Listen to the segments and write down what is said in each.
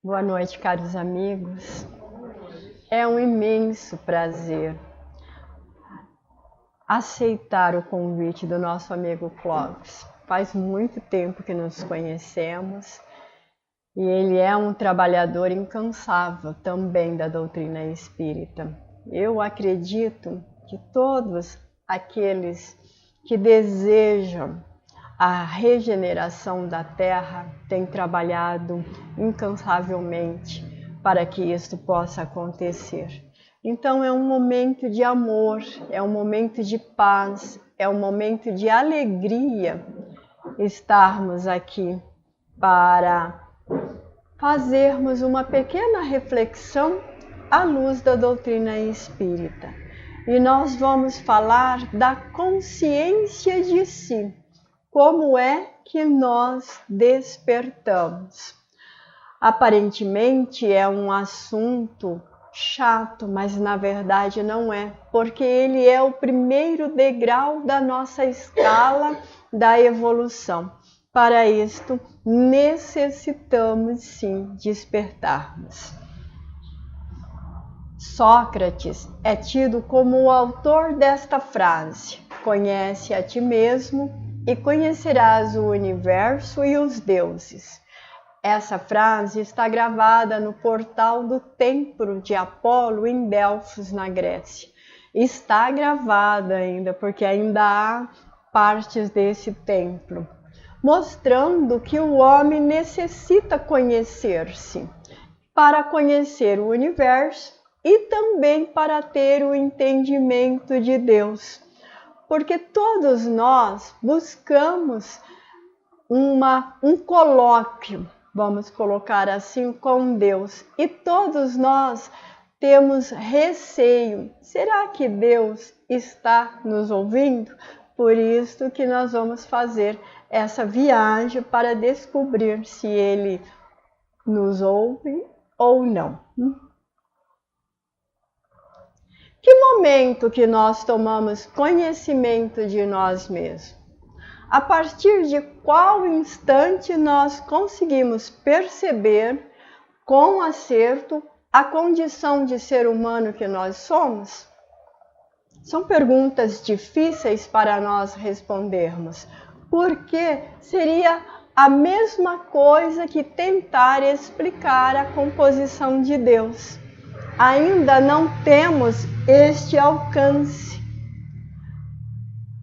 Boa noite, caros amigos. É um imenso prazer aceitar o convite do nosso amigo Clóvis. Faz muito tempo que nos conhecemos e ele é um trabalhador incansável também da doutrina espírita. Eu acredito que todos aqueles que desejam a regeneração da Terra têm trabalhado incansavelmente para que isto possa acontecer. Então é um momento de amor, é um momento de paz, é um momento de alegria estarmos aqui para fazermos uma pequena reflexão à luz da doutrina espírita. E nós vamos falar da consciência de si. Como é que nós despertamos? Aparentemente é um assunto chato, mas na verdade não é, porque ele é o primeiro degrau da nossa escala da evolução. Para isto, necessitamos sim despertarmos. Sócrates é tido como o autor desta frase: conhece a ti mesmo e conhecerás o universo e os deuses. Essa frase está gravada no portal do Templo de Apolo em Delfos, na Grécia. Está gravada ainda, porque ainda há partes desse templo, mostrando que o homem necessita conhecer-se para conhecer o universo e também para ter o entendimento de Deus. Porque todos nós buscamos um colóquio, vamos colocar assim, com Deus. E todos nós temos receio. Será que Deus está nos ouvindo? Por isso que nós vamos fazer essa viagem para descobrir se Ele nos ouve ou não. Que momento que nós tomamos conhecimento de nós mesmos? A partir de qual instante nós conseguimos perceber com acerto a condição de ser humano que nós somos? São perguntas difíceis para nós respondermos, porque seria a mesma coisa que tentar explicar a composição de Deus. Ainda não temos este alcance.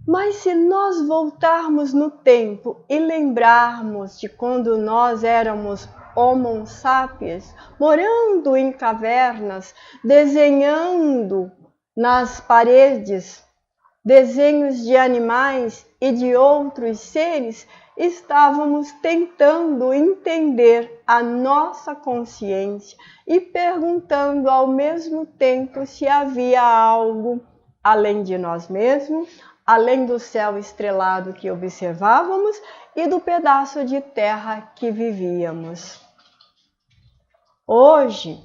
Mas se nós voltarmos no tempo e lembrarmos de quando nós éramos Homo sapiens, morando em cavernas, desenhando nas paredes desenhos de animais e de outros seres, estávamos tentando entender a nossa consciência e perguntando ao mesmo tempo se havia algo além de nós mesmos, além do céu estrelado que observávamos e do pedaço de terra que vivíamos. Hoje,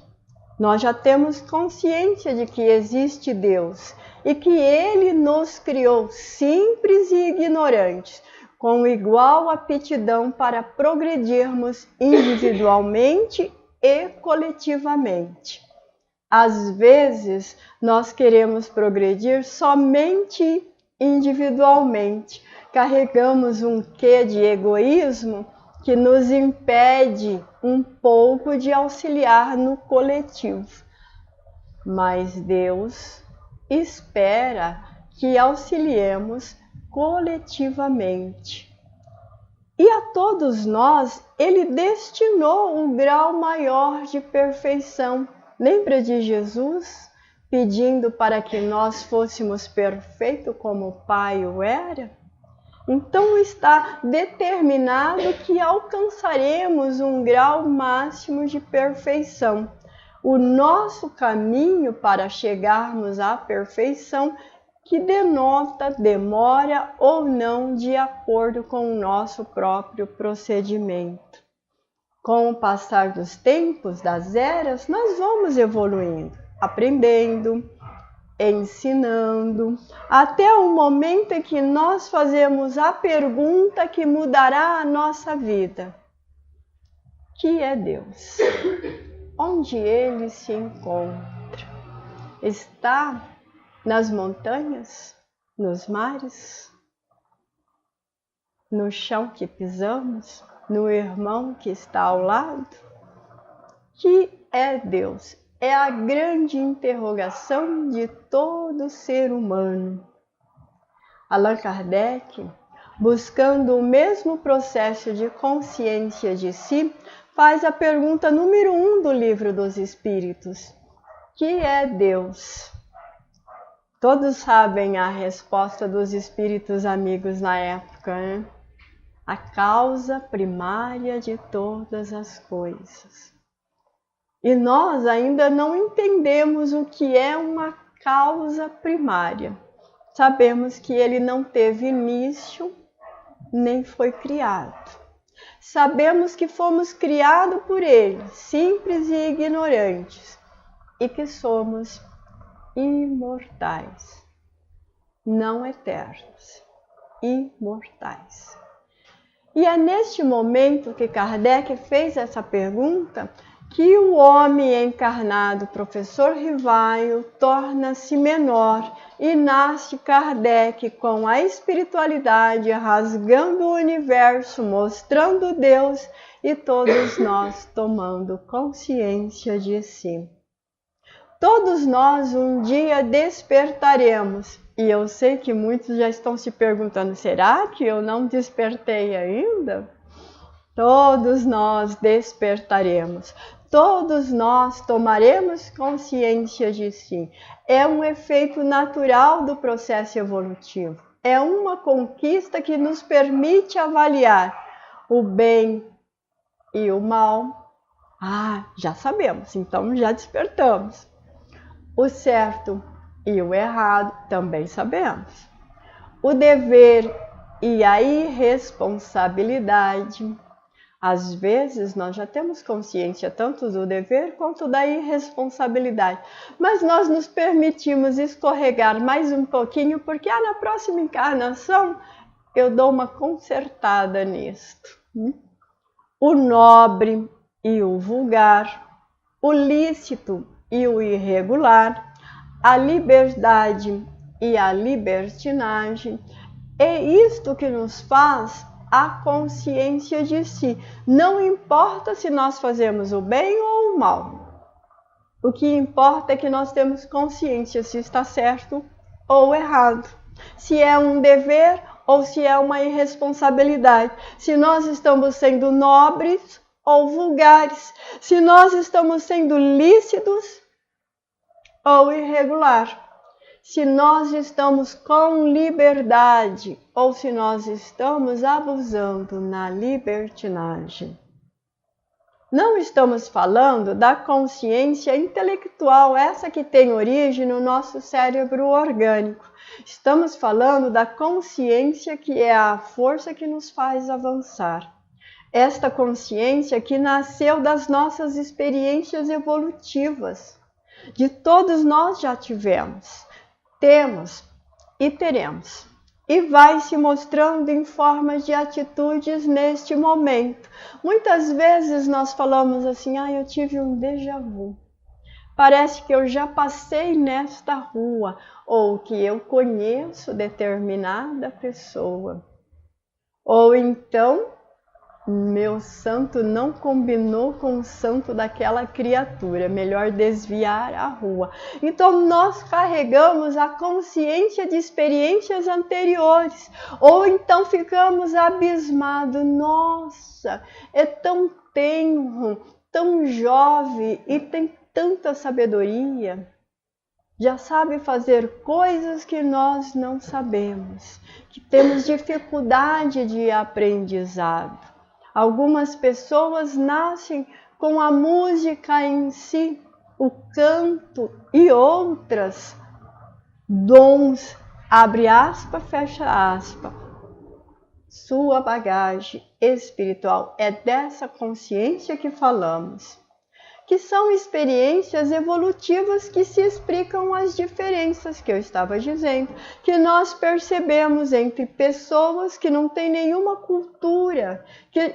nós já temos consciência de que existe Deus e que Ele nos criou simples e ignorantes, com igual aptidão para progredirmos individualmente e coletivamente. Às vezes, nós queremos progredir somente individualmente. Carregamos um quê de egoísmo que nos impede um pouco de auxiliar no coletivo. Mas Deus espera que auxiliemos coletivamente. E a todos nós, Ele destinou um grau maior de perfeição. Lembra de Jesus pedindo para que nós fôssemos perfeitos como o Pai o era? Então está determinado que alcançaremos um grau máximo de perfeição. O nosso caminho para chegarmos à perfeição que denota demora ou não de acordo com o nosso próprio procedimento. Com o passar dos tempos, das eras, nós vamos evoluindo, aprendendo, ensinando, até o momento em que nós fazemos a pergunta que mudará a nossa vida. que é Deus? Onde ele se encontra? Está nas montanhas? Nos mares? No chão que pisamos? No irmão que está ao lado? Que é Deus? É a grande interrogação de todo ser humano. Allan Kardec, buscando o mesmo processo de consciência de si, faz a pergunta número 1 do Livro dos Espíritos: que é Deus? Todos sabem a resposta dos espíritos amigos na época, né? A causa primária de todas as coisas. E nós ainda não entendemos o que é uma causa primária. Sabemos que ele não teve início, nem foi criado. Sabemos que fomos criados por ele, simples e ignorantes, e que somos imortais, não eternos, imortais. E é neste momento que Kardec fez essa pergunta que o homem encarnado, professor Rivaio, torna-se menor e nasce Kardec com a espiritualidade rasgando o universo, mostrando Deus e todos nós tomando consciência de si. Todos nós um dia despertaremos. E eu sei que muitos já estão se perguntando, será que eu não despertei ainda? Todos nós despertaremos. Todos nós tomaremos consciência de si. É um efeito natural do processo evolutivo. É uma conquista que nos permite avaliar o bem e o mal. Já sabemos, então já despertamos. O certo e o errado também sabemos. O dever e a irresponsabilidade. Às vezes nós já temos consciência tanto do dever quanto da irresponsabilidade, mas nós nos permitimos escorregar mais um pouquinho porque na próxima encarnação eu dou uma consertada nisto. O nobre e o vulgar, o lícito e o irregular, a liberdade e a libertinagem, é isto que nos faz a consciência de si. Não importa se nós fazemos o bem ou o mal. O que importa é que nós temos consciência se está certo ou errado. Se é um dever ou se é uma irresponsabilidade. Se nós estamos sendo nobres ou vulgares. Se nós estamos sendo lícitos ou irregular. Se nós estamos com liberdade ou se nós estamos abusando na libertinagem. Não estamos falando da consciência intelectual, essa que tem origem no nosso cérebro orgânico. Estamos falando da consciência que é a força que nos faz avançar. Esta consciência que nasceu das nossas experiências evolutivas. De todos nós já tivemos. Temos e teremos. E vai se mostrando em formas de atitudes neste momento. Muitas vezes nós falamos assim, eu tive um déjà vu. Parece que eu já passei nesta rua, ou que eu conheço determinada pessoa. Ou então, meu santo não combinou com o santo daquela criatura, melhor desviar a rua. Então nós carregamos a consciência de experiências anteriores, ou então ficamos abismados, nossa, é tão tenro, tão jovem e tem tanta sabedoria. Já sabe fazer coisas que nós não sabemos, que temos dificuldade de aprendizado. Algumas pessoas nascem com a música em si, o canto e outras dons, abre aspas, fecha aspas. Sua bagagem espiritual é dessa consciência que falamos, que são experiências evolutivas que se explicam as diferenças que eu estava dizendo, que nós percebemos entre pessoas que não têm nenhuma cultura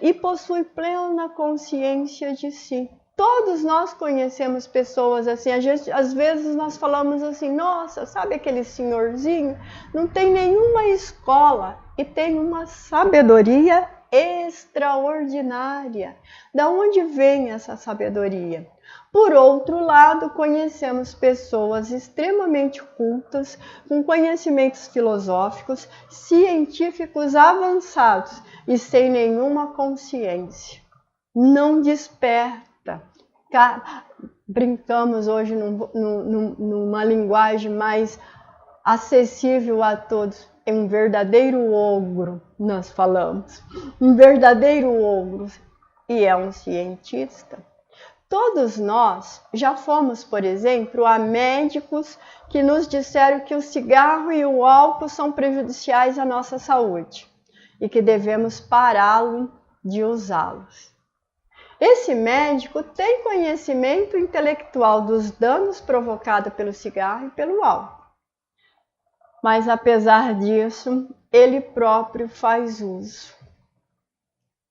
e possuem plena consciência de si. Todos nós conhecemos pessoas assim, às vezes nós falamos assim, nossa, sabe aquele senhorzinho? Não tem nenhuma escola e tem uma sabedoria extraordinária. Da onde vem essa sabedoria? Por outro lado, conhecemos pessoas extremamente cultas, com conhecimentos filosóficos, científicos avançados e sem nenhuma consciência. Não desperta. Brincamos hoje numa linguagem mais acessível a todos. É um verdadeiro ogro, nós falamos. Um verdadeiro ogro. E é um cientista. Todos nós já fomos, por exemplo, a médicos que nos disseram que o cigarro e o álcool são prejudiciais à nossa saúde e que devemos pará-lo de usá-los. Esse médico tem conhecimento intelectual dos danos provocados pelo cigarro e pelo álcool. Mas, apesar disso, ele próprio faz uso.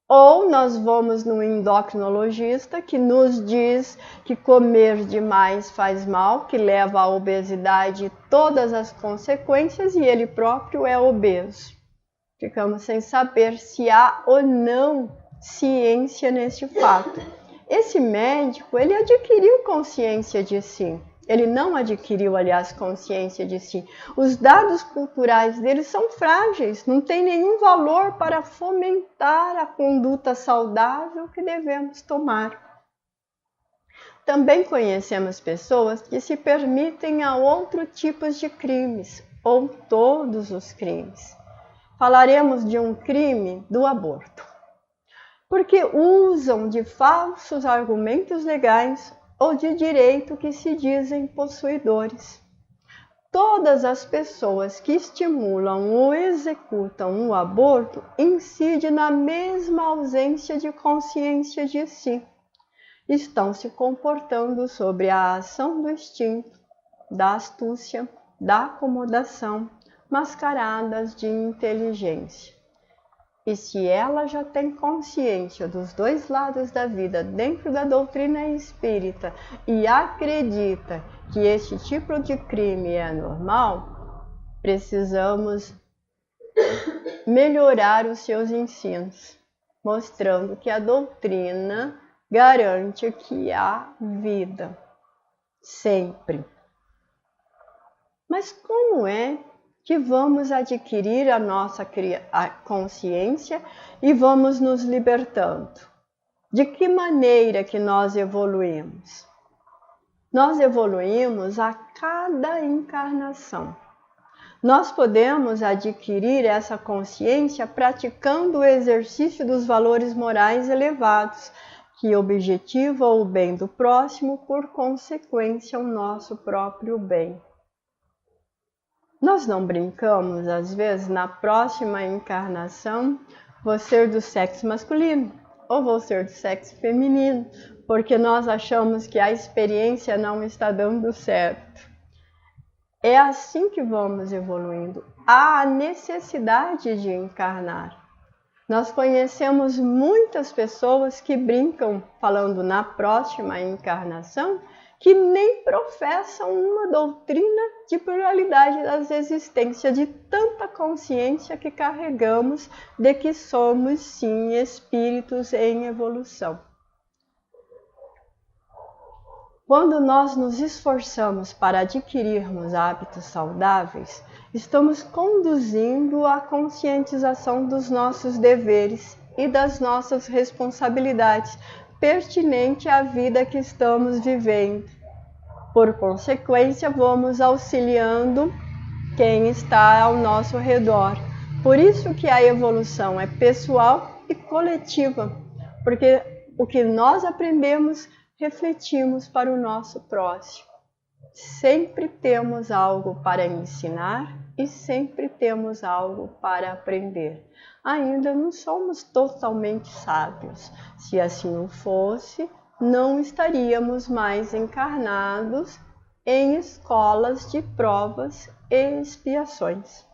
Ou nós vamos no endocrinologista que nos diz que comer demais faz mal, que leva à obesidade e todas as consequências, e ele próprio é obeso. Ficamos sem saber se há ou não ciência nesse fato. Esse médico, ele adquiriu consciência de si. Ele não adquiriu, aliás, consciência de si. Os dados culturais dele são frágeis, não tem nenhum valor para fomentar a conduta saudável que devemos tomar. Também conhecemos pessoas que se permitem a outros tipos de crimes, ou todos os crimes. Falaremos de um crime do aborto. Porque usam de falsos argumentos legais ou de direito que se dizem possuidores. Todas as pessoas que estimulam ou executam o aborto incidem na mesma ausência de consciência de si. Estão se comportando sob a ação do instinto, da astúcia, da acomodação, mascaradas de inteligência. E se ela já tem consciência dos dois lados da vida dentro da doutrina espírita e acredita que este tipo de crime é normal, precisamos melhorar os seus ensinos, mostrando que a doutrina garante que há vida, sempre. Mas como é que vamos adquirir a nossa consciência e vamos nos libertando? De que maneira que nós evoluímos? Nós evoluímos a cada encarnação. Nós podemos adquirir essa consciência praticando o exercício dos valores morais elevados, que objetivam o bem do próximo, por consequência, o nosso próprio bem. Nós não brincamos, às vezes, na próxima encarnação, vou ser do sexo masculino ou vou ser do sexo feminino, porque nós achamos que a experiência não está dando certo. É assim que vamos evoluindo. Há a necessidade de encarnar. Nós conhecemos muitas pessoas que brincam, falando na próxima encarnação, que nem professam uma doutrina de pluralidade das existências, de tanta consciência que carregamos de que somos, sim, espíritos em evolução. Quando nós nos esforçamos para adquirirmos hábitos saudáveis, estamos conduzindo a conscientização dos nossos deveres e das nossas responsabilidades pertinente à vida que estamos vivendo. Por consequência, vamos auxiliando quem está ao nosso redor. Por isso que a evolução é pessoal e coletiva, porque o que nós aprendemos, refletimos para o nosso próximo. Sempre temos algo para ensinar e sempre temos algo para aprender. Ainda não somos totalmente sábios. Se assim não fosse, não estaríamos mais encarnados em escolas de provas e expiações.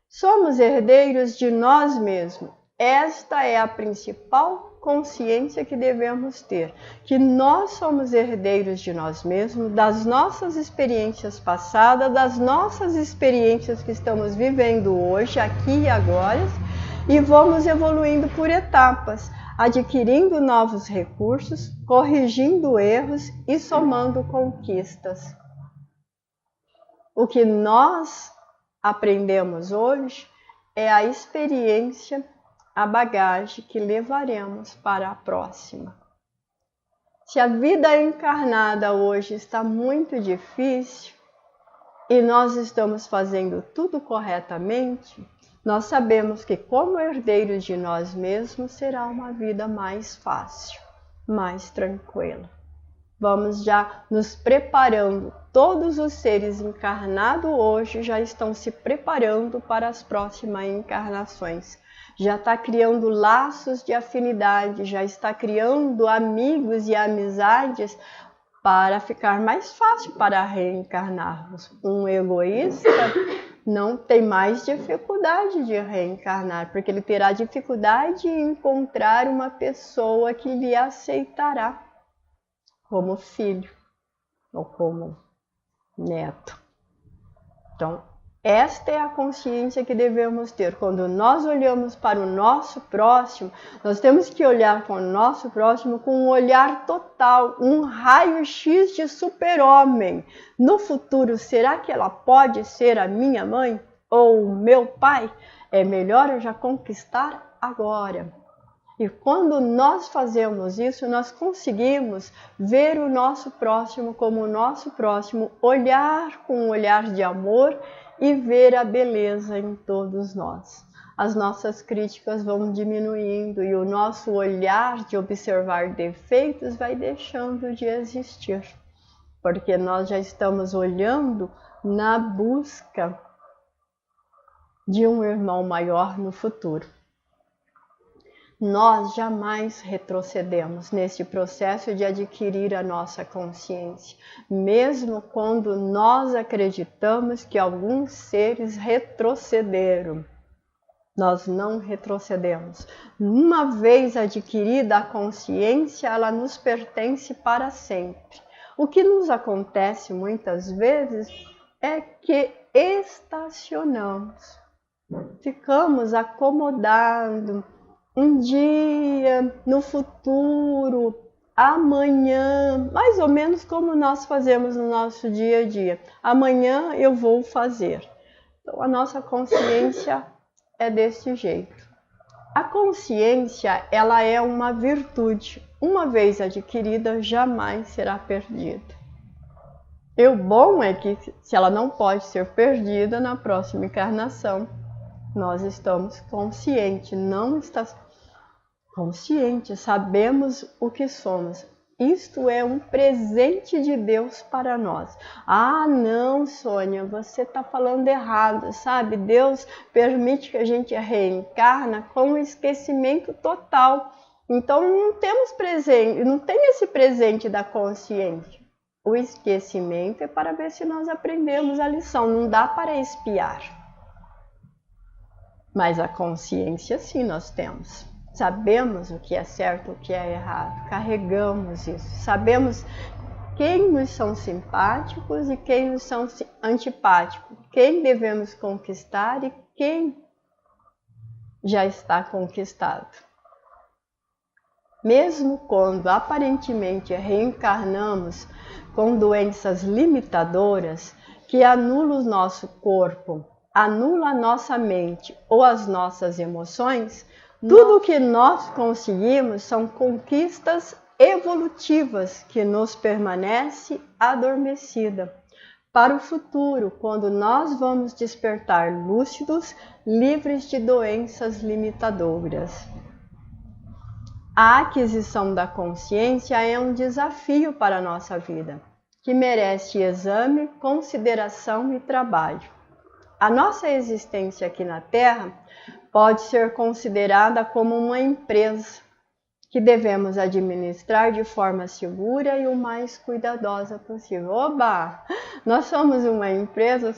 Somos herdeiros de nós mesmos. Esta é a principal consciência que devemos ter, que nós somos herdeiros de nós mesmos, das nossas experiências passadas, das nossas experiências que estamos vivendo hoje, aqui e agora, e vamos evoluindo por etapas, adquirindo novos recursos, corrigindo erros e somando conquistas. O que nós aprendemos hoje é a experiência, a bagagem que levaremos para a próxima. Se a vida encarnada hoje está muito difícil e nós estamos fazendo tudo corretamente, nós sabemos que, como herdeiros de nós mesmos, será uma vida mais fácil, mais tranquila. Vamos já nos preparando. Todos os seres encarnados hoje já estão se preparando para as próximas encarnações. Já está criando laços de afinidade, já está criando amigos e amizades para ficar mais fácil para reencarnarmos. Um egoísta não tem mais dificuldade de reencarnar, porque ele terá dificuldade em encontrar uma pessoa que lhe aceitará como filho ou como neto. Então, esta é a consciência que devemos ter. Quando nós olhamos para o nosso próximo, nós temos que olhar para o nosso próximo com um olhar total, um raio-x de super-homem. No futuro, será que ela pode ser a minha mãe ou o meu pai? É melhor eu já conquistar agora. E quando nós fazemos isso, nós conseguimos ver o nosso próximo como o nosso próximo, olhar com um olhar de amor e ver a beleza em todos nós. As nossas críticas vão diminuindo e o nosso olhar de observar defeitos vai deixando de existir, porque nós já estamos olhando na busca de um irmão maior no futuro. Nós jamais retrocedemos nesse processo de adquirir a nossa consciência, mesmo quando nós acreditamos que alguns seres retrocederam. Nós não retrocedemos. Uma vez adquirida a consciência, ela nos pertence para sempre. O que nos acontece muitas vezes é que estacionamos, ficamos acomodados. Um dia, no futuro, amanhã, mais ou menos como nós fazemos no nosso dia a dia. Amanhã eu vou fazer. Então, a nossa consciência é desse jeito. A consciência, ela é uma virtude. Uma vez adquirida, jamais será perdida. E o bom é que, se ela não pode ser perdida na próxima encarnação, nós estamos conscientes, não está consciente, sabemos o que somos. Isto é um presente de Deus para nós. Ah, não, Sônia, você está falando errado, sabe? Deus permite que a gente reencarna com um esquecimento total. Então não temos presente, não tem esse presente da consciência. O esquecimento é para ver se nós aprendemos a lição, não dá para espiar. Mas a consciência sim nós temos. Sabemos o que é certo, o que é errado. Carregamos isso. Sabemos quem nos são simpáticos e quem nos são antipáticos. Quem devemos conquistar e quem já está conquistado. Mesmo quando aparentemente reencarnamos com doenças limitadoras que anulam o nosso corpo, anula a nossa mente ou as nossas emoções, tudo o que nós conseguimos são conquistas evolutivas que nos permanece adormecida. Para o futuro, quando nós vamos despertar lúcidos, livres de doenças limitadoras. A aquisição da consciência é um desafio para a nossa vida, que merece exame, consideração e trabalho. A nossa existência aqui na Terra pode ser considerada como uma empresa que devemos administrar de forma segura e o mais cuidadosa possível. Oba! Nós somos uma empresa,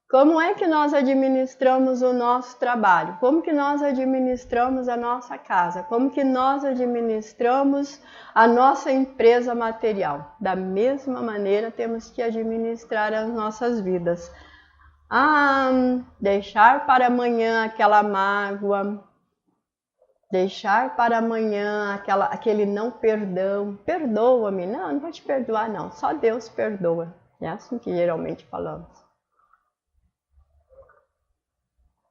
Como é que nós administramos o nosso trabalho? Como que nós administramos a nossa casa? Como que nós administramos a nossa empresa material? Da mesma maneira, temos que administrar as nossas vidas. Deixar para amanhã aquela mágoa, deixar para amanhã aquele não perdão. Perdoa-me. Não vou te perdoar não, só Deus perdoa. É assim que geralmente falamos.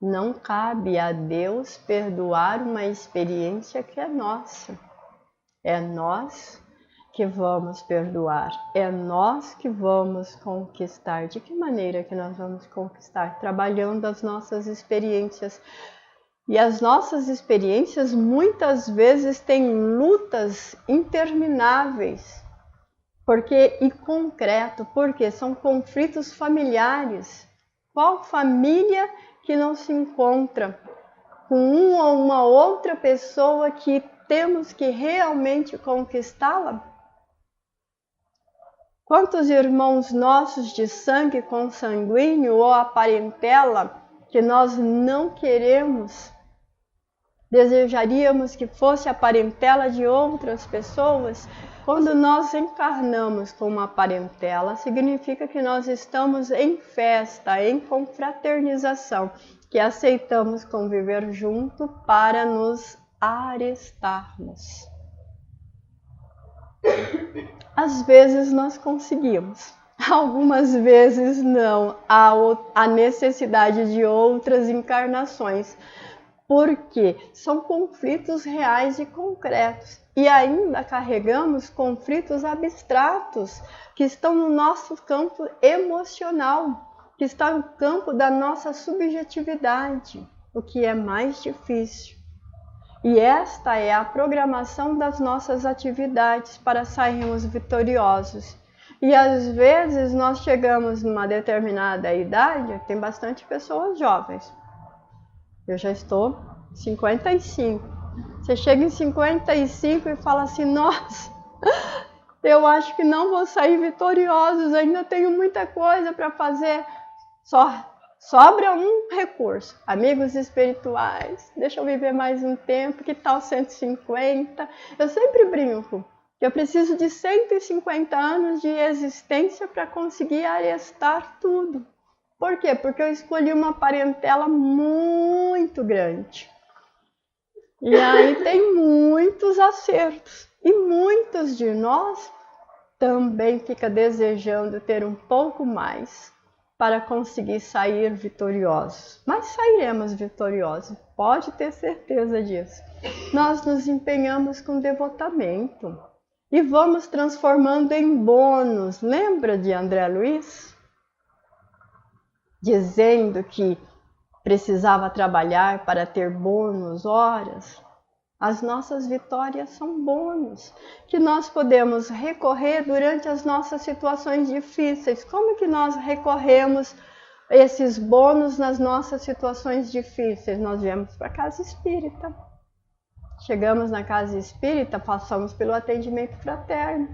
Não cabe a Deus perdoar uma experiência que é nossa. É nós que vamos perdoar. É nós que vamos conquistar. De que maneira que nós vamos conquistar? Trabalhando as nossas experiências. E as nossas experiências muitas vezes têm lutas intermináveis. E concreto, porque são conflitos familiares. Qual família que não se encontra com uma ou uma outra pessoa que temos que realmente conquistá-la? Quantos irmãos nossos de sangue consanguíneo ou a parentela que nós não queremos, desejaríamos que fosse a parentela de outras pessoas? Quando nós encarnamos com uma parentela, significa que nós estamos em festa, em confraternização, que aceitamos conviver junto para nos arestarmos. Às vezes nós conseguimos, algumas vezes não. Há necessidade de outras encarnações, porque são conflitos reais e concretos. E ainda carregamos conflitos abstratos que estão no nosso campo emocional, que está no campo da nossa subjetividade, o que é mais difícil. E esta é a programação das nossas atividades para sairmos vitoriosos. E às vezes nós chegamos numa determinada idade, tem bastante pessoas jovens. Eu já estou 55. Você chega em 55 e fala assim, nossa, eu acho que não vou sair vitoriosos, ainda tenho muita coisa para fazer. Sobra um recurso, amigos espirituais, deixa eu viver mais um tempo, que tal 150? Eu sempre brinco que eu preciso de 150 anos de existência para conseguir arestar tudo. Por quê? Porque eu escolhi uma parentela muito grande. E aí tem muitos acertos. E muitos de nós também ficam desejando ter um pouco mais para conseguir sair vitoriosos. Mas sairemos vitoriosos, pode ter certeza disso. Nós nos empenhamos com devotamento e vamos transformando em bônus. Lembra de André Luiz? Dizendo que precisava trabalhar para ter bônus horas. As nossas vitórias são bônus, que nós podemos recorrer durante as nossas situações difíceis. Como que nós recorremos esses bônus nas nossas situações difíceis? Nós viemos para a casa espírita. Chegamos na casa espírita, passamos pelo atendimento fraterno.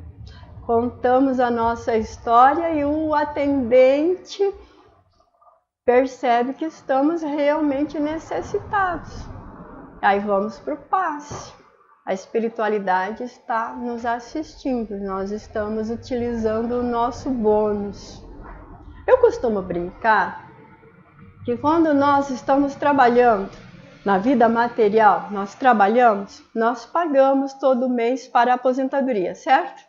Contamos a nossa história e o atendente percebe que estamos realmente necessitados. Aí vamos para o passe. A espiritualidade está nos assistindo, nós estamos utilizando o nosso bônus. Eu costumo brincar que quando nós estamos trabalhando na vida material, nós pagamos todo mês para a aposentadoria, certo?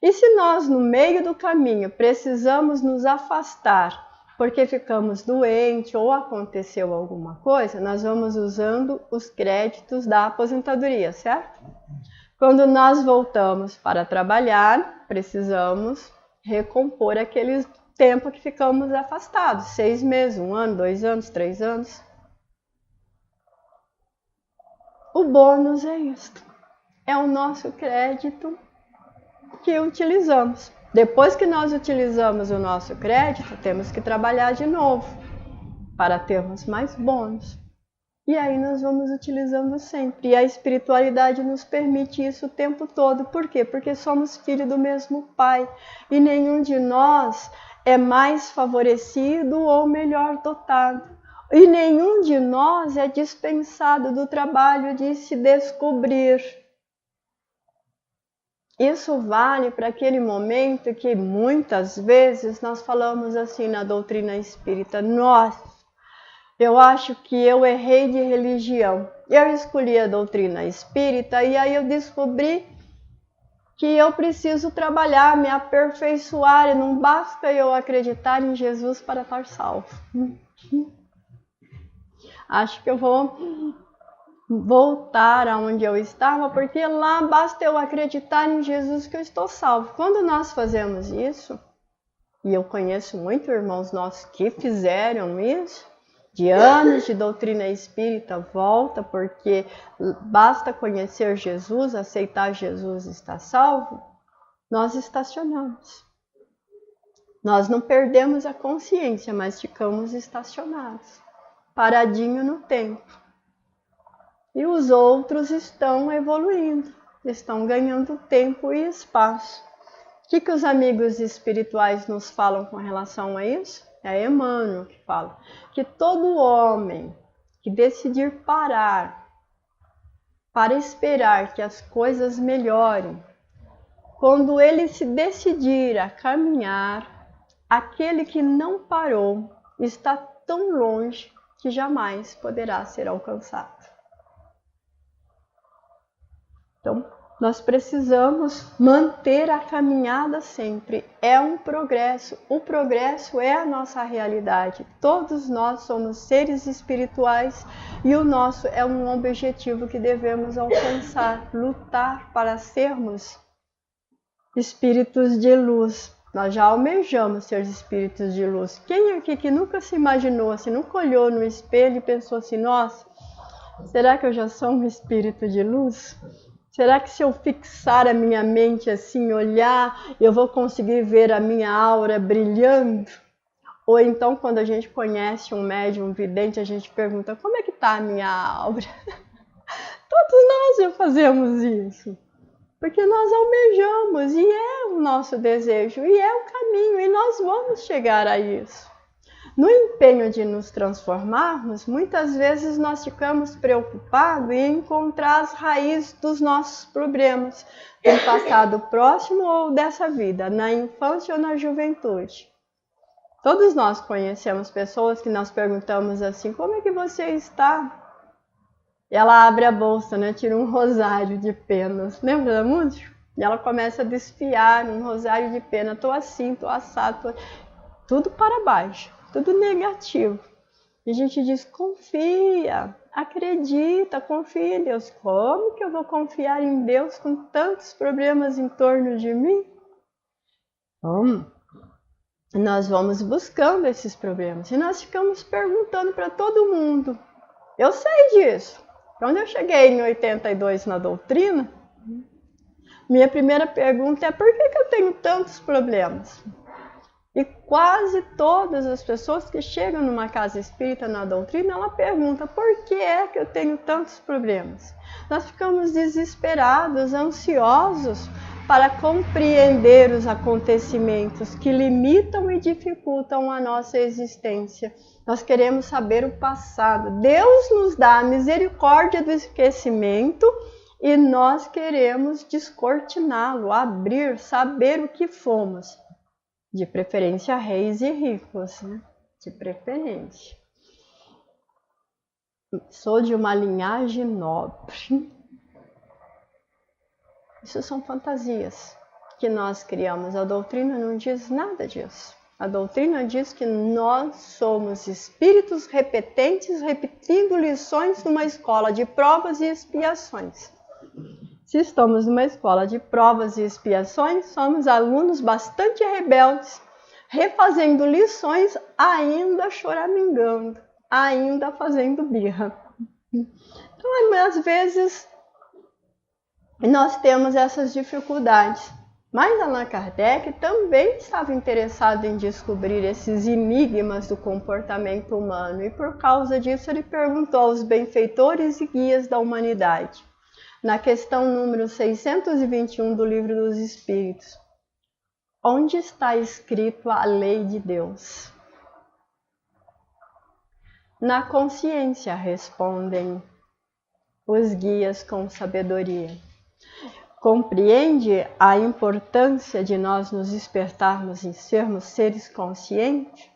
E se nós, no meio do caminho, precisamos nos afastar porque ficamos doentes ou aconteceu alguma coisa, nós vamos usando os créditos da aposentadoria, certo? Quando nós voltamos para trabalhar, precisamos recompor aquele tempo que ficamos afastados, 6 meses, 1 ano, 2 anos, 3 anos. O bônus é isto, é o nosso crédito que utilizamos. Depois que nós utilizamos o nosso crédito, temos que trabalhar de novo para termos mais bônus. E aí nós vamos utilizando sempre. E a espiritualidade nos permite isso o tempo todo. Por quê? Porque somos filhos do mesmo Pai. E nenhum de nós é mais favorecido ou melhor dotado. E nenhum de nós é dispensado do trabalho de se descobrir. Isso vale para aquele momento que muitas vezes nós falamos assim na doutrina espírita: nossa, eu acho que eu errei de religião. Eu escolhi a doutrina espírita e aí eu descobri que eu preciso trabalhar, me aperfeiçoar, e não basta eu acreditar em Jesus para estar salvo. Acho que eu vou voltar aonde eu estava, porque lá basta eu acreditar em Jesus que eu estou salvo. Quando nós fazemos isso, e eu conheço muitos irmãos nossos que fizeram isso, de anos de doutrina espírita, volta, porque basta conhecer Jesus, aceitar Jesus e estar salvo, nós estacionamos. Nós não perdemos a consciência, mas ficamos estacionados, paradinho no tempo. E os outros estão evoluindo, estão ganhando tempo e espaço. O que os amigos espirituais nos falam com relação a isso? É Emmanuel que fala que todo homem que decidir parar para esperar que as coisas melhorem, quando ele se decidir a caminhar, aquele que não parou está tão longe que jamais poderá ser alcançado. Então, nós precisamos manter a caminhada sempre. É um progresso. O progresso é a nossa realidade. Todos nós somos seres espirituais e o nosso é um objetivo que devemos alcançar, lutar para sermos espíritos de luz. Nós já almejamos ser espíritos de luz. Quem aqui que nunca se imaginou, assim, nunca olhou no espelho e pensou assim: nossa, será que eu já sou um espírito de luz? Será que se eu fixar a minha mente assim, olhar, eu vou conseguir ver a minha aura brilhando? Ou então, quando a gente conhece um médium, um vidente, a gente pergunta: como é que está a minha aura? Todos nós já fazemos isso. Porque nós almejamos, e é o nosso desejo, e é o caminho, e nós vamos chegar a isso. No empenho de nos transformarmos, muitas vezes nós ficamos preocupados em encontrar as raízes dos nossos problemas, do passado próximo ou dessa vida, na infância ou na juventude. Todos nós conhecemos pessoas que nós perguntamos assim: como é que você está? E ela abre a bolsa, né, tira um rosário de penas. Lembra da música? E ela começa a desfiar um rosário de pena. Tô assim, tô assado, tudo para baixo. Tudo negativo. E a gente diz: confia, acredita, confia em Deus. Como que eu vou confiar em Deus com tantos problemas em torno de mim? Nós vamos buscando esses problemas e nós ficamos perguntando para todo mundo. Eu sei disso. Quando eu cheguei em 82 na doutrina, minha primeira pergunta é: por que eu tenho tantos problemas? E quase todas as pessoas que chegam numa casa espírita na doutrina, ela pergunta: por que é que eu tenho tantos problemas? Nós ficamos desesperados, ansiosos para compreender os acontecimentos que limitam e dificultam a nossa existência. Nós queremos saber o passado. Deus nos dá a misericórdia do esquecimento e nós queremos descortiná-lo, abrir, saber o que fomos. De preferência reis e ricos, né? De preferência. Sou de uma linhagem nobre. Isso são fantasias que nós criamos. A doutrina não diz nada disso. A doutrina diz que nós somos espíritos repetentes, repetindo lições numa escola de provas e expiações. Se estamos numa escola de provas e expiações, somos alunos bastante rebeldes, refazendo lições, ainda choramingando, ainda fazendo birra. Então, às vezes, nós temos essas dificuldades. Mas Allan Kardec também estava interessado em descobrir esses enigmas do comportamento humano e por causa disso ele perguntou aos benfeitores e guias da humanidade, na questão número 621 do Livro dos Espíritos: onde está escrito a lei de Deus? Na consciência, respondem os guias com sabedoria. Compreende a importância de nós nos despertarmos e sermos seres conscientes?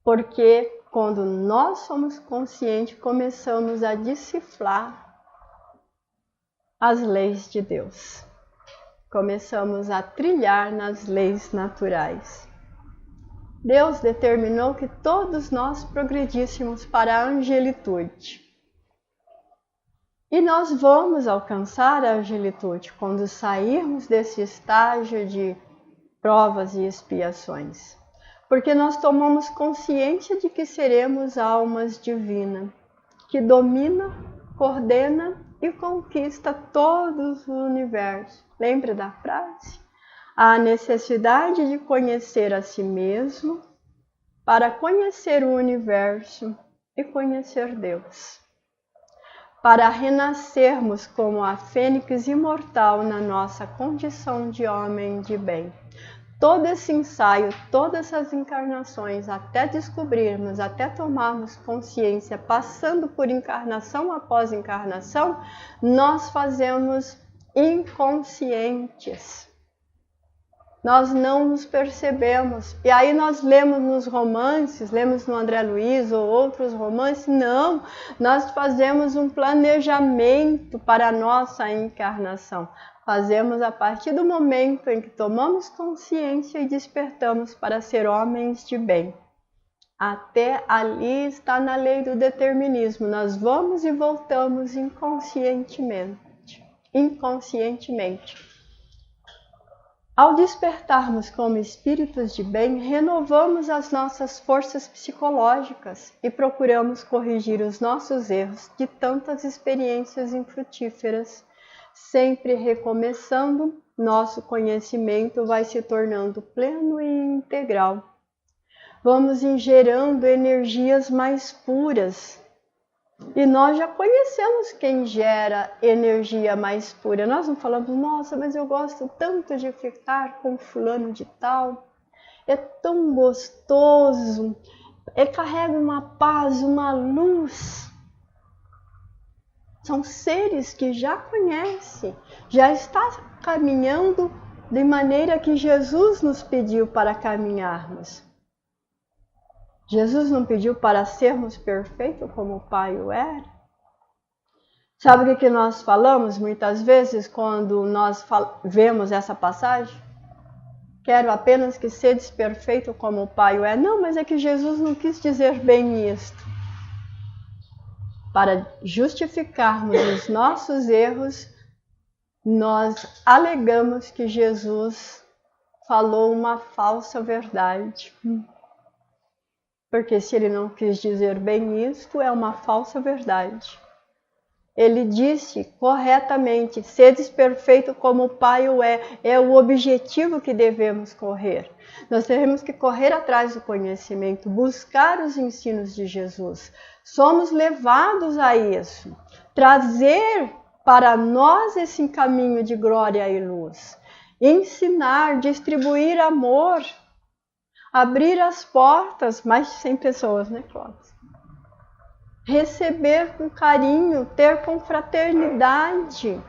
Porque quando nós somos conscientes, começamos a decifrar as leis de Deus. Começamos a trilhar nas leis naturais. Deus determinou que todos nós progredíssemos para a angelitude. E nós vamos alcançar a angelitude quando sairmos desse estágio de provas e expiações. Porque nós tomamos consciência de que seremos almas divinas, que domina, coordena e conquista todo o universo. Lembra da frase? A necessidade de conhecer a si mesmo para conhecer o universo e conhecer Deus. Para renascermos como a fênix imortal na nossa condição de homem de bem. Todo esse ensaio, todas essas encarnações, até descobrirmos, até tomarmos consciência, passando por encarnação após encarnação, nós fazemos inconscientes. Nós não nos percebemos. E aí nós lemos nos romances, lemos no André Luiz ou outros romances. Não, nós fazemos um planejamento para a nossa encarnação. Fazemos a partir do momento em que tomamos consciência e despertamos para ser homens de bem. Até ali está na lei do determinismo. Nós vamos e voltamos inconscientemente. Ao despertarmos como espíritos de bem, renovamos as nossas forças psicológicas e procuramos corrigir os nossos erros de tantas experiências infrutíferas. Sempre recomeçando, nosso conhecimento vai se tornando pleno e integral. Vamos gerando energias mais puras. E nós já conhecemos quem gera energia mais pura. Nós não falamos, nossa, mas eu gosto tanto de ficar com fulano de tal. É tão gostoso. Carrega uma paz, uma luz. São seres que já conhecem, já está caminhando de maneira que Jesus nos pediu para caminharmos. Jesus não pediu para sermos perfeitos como o Pai o era? Sabe o que nós falamos muitas vezes quando nós vemos essa passagem? Quero apenas que sedes perfeito como o Pai o é. Não, mas é que Jesus não quis dizer bem isto. Para justificarmos os nossos erros, nós alegamos que Jesus falou uma falsa verdade. Porque se ele não quis dizer bem isto, é uma falsa verdade. Ele disse corretamente, sedes perfeito como o Pai o é o objetivo que devemos correr. Nós temos que correr atrás do conhecimento, buscar os ensinos de Jesus. Somos levados a isso, trazer para nós esse caminho de glória e luz, ensinar, distribuir amor, abrir as portas, mais de 100 pessoas, né, Cláudia? Receber com carinho, ter com fraternidade.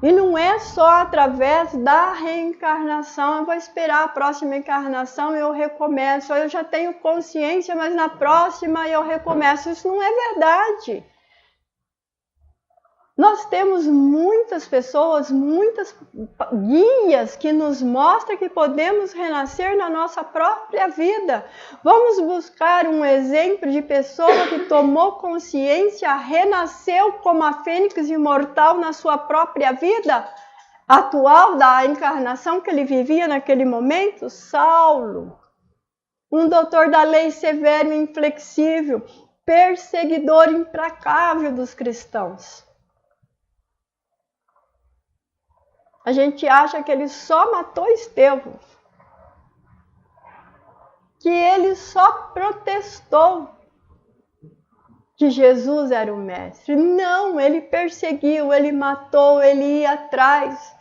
E não é só através da reencarnação, eu vou esperar a próxima encarnação e eu recomeço. Eu já tenho consciência, mas na próxima eu recomeço. Isso não é verdade. Nós temos muitas pessoas, muitas guias que nos mostram que podemos renascer na nossa própria vida. Vamos buscar um exemplo de pessoa que tomou consciência, renasceu como a fênix imortal na sua própria vida atual da encarnação que ele vivia naquele momento? Saulo, um doutor da lei severo e inflexível, perseguidor implacável dos cristãos. A gente acha que ele só matou Estevão, que ele só protestou que Jesus era o mestre. Não, ele perseguiu, ele matou, ele ia atrás,